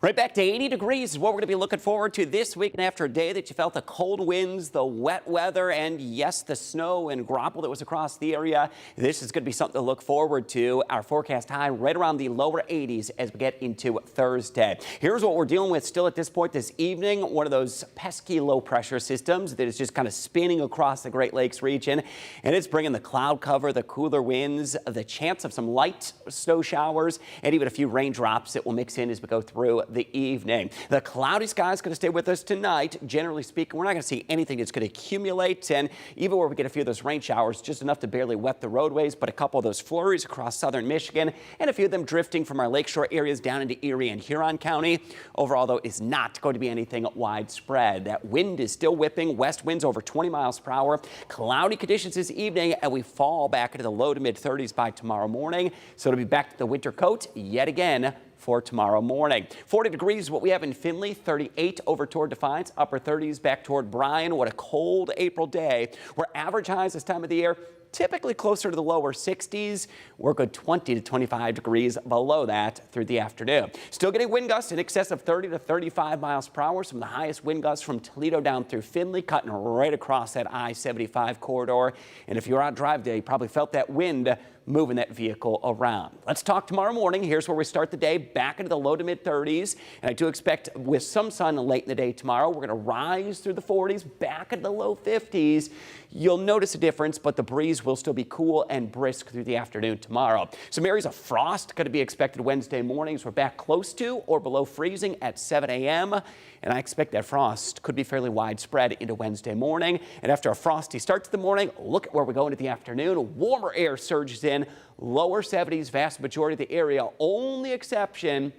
Right back to 80 degrees is what we're going to be looking forward to this week, and after a day that you felt the cold winds, the wet weather, and yes, the snow and graupel that was across the area. This is going to be something to look forward to. Our forecast high right around the lower 80s as we get into Thursday. Here's what we're dealing with still at this point this evening. One of those pesky low pressure systems that is just kind of spinning across the Great Lakes region, and it's bringing the cloud cover, the cooler winds, the chance of some light snow showers, and even a few raindrops that will mix in as we go through the evening. The cloudy sky is going to stay with us tonight. Generally speaking, we're not going to see anything that's going to accumulate, and even where we get a few of those rain showers, just enough to barely wet the roadways, but a couple of those flurries across southern Michigan, and a few of them drifting from our lakeshore areas down into Erie and Huron County. Overall, though, is not going to be anything widespread. That wind is still whipping, west winds over 20 miles per hour. Cloudy conditions this evening, and we fall back into the low to mid 30s by tomorrow morning. So it'll be back to the winter coat yet again for tomorrow morning. 40 degrees is what we have in Findlay, 38 over toward Defiance, upper 30s back toward Bryan. What a cold April day. We're average highs this time of the year, typically closer to the lower 60s. We're good 20 to 25 degrees below that through the afternoon. Still getting wind gusts in excess of 30 to 35 miles per hour. Some of the highest wind gusts from Toledo down through Findlay, cutting right across that I-75 corridor. And if you're on drive day, you probably felt that wind moving that vehicle around. Let's talk tomorrow morning. Here's where we start the day, back into the low to mid 30s. And I do expect with some sun late in the day tomorrow, we're going to rise through the 40s, back into the low 50s. You'll notice a difference, but the breeze will still be cool and brisk through the afternoon tomorrow. Some areas of frost going to be expected Wednesday mornings. We're back close to or below freezing at 7 a.m. And I expect that frost could be fairly widespread into Wednesday morning. And after a frosty start to the morning, look at where we go into the afternoon. Warmer air surges in, lower 70s, vast majority of the area. Only exception,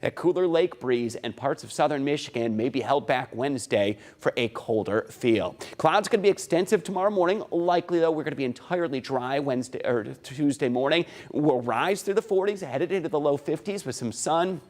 that cooler lake breeze and parts of southern Michigan may be held back Wednesday for a colder feel. Clouds going to be extensive tomorrow morning. Likely, though, we're going to be entirely dry Wednesday or Tuesday morning. We'll rise through the 40s, headed into the low 50s with some sun.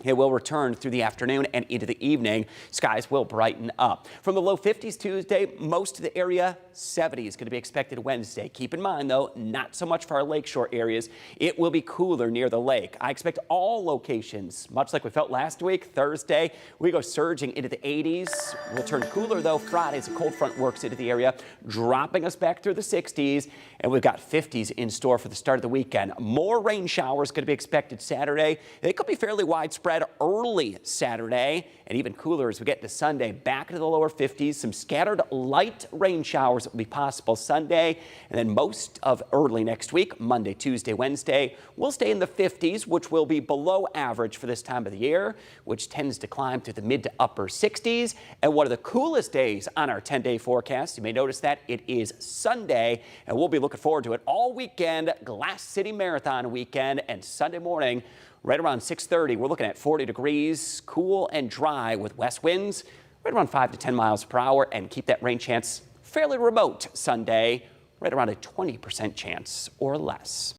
It will return through the afternoon and into the evening. Skies will brighten up. From the low 50s Tuesday, most of the area 70s going to be expected Wednesday. Keep in mind, though, not so much for our lakeshore areas. It will be cooler near the lake. I expect all locations, much like we felt last week, Thursday, we go surging into the 80s. We'll turn cooler, though, Friday as a cold front works into the area, dropping us back through the 60s. And we've got 50s in store for the start of the weekend. More rain showers going to be expected Saturday. They could be fairly widespread early Saturday, and even cooler as we get to Sunday, back into the lower 50s. Some scattered light rain showers will be possible Sunday, and then most of early next week, Monday, Tuesday, Wednesday, will stay in the 50s, which will be below average for this time of the year, which tends to climb to the mid to upper 60s. And one of the coolest days on our 10-day forecast, you may notice that it is Sunday, and we'll be looking forward to it all weekend. Glass City Marathon weekend, and Sunday morning, right around 6:30, we're looking at 40 degrees, cool and dry with west winds right around 5 to 10 miles per hour, and keep that rain chance fairly remote Sunday, right around a 20% chance or less.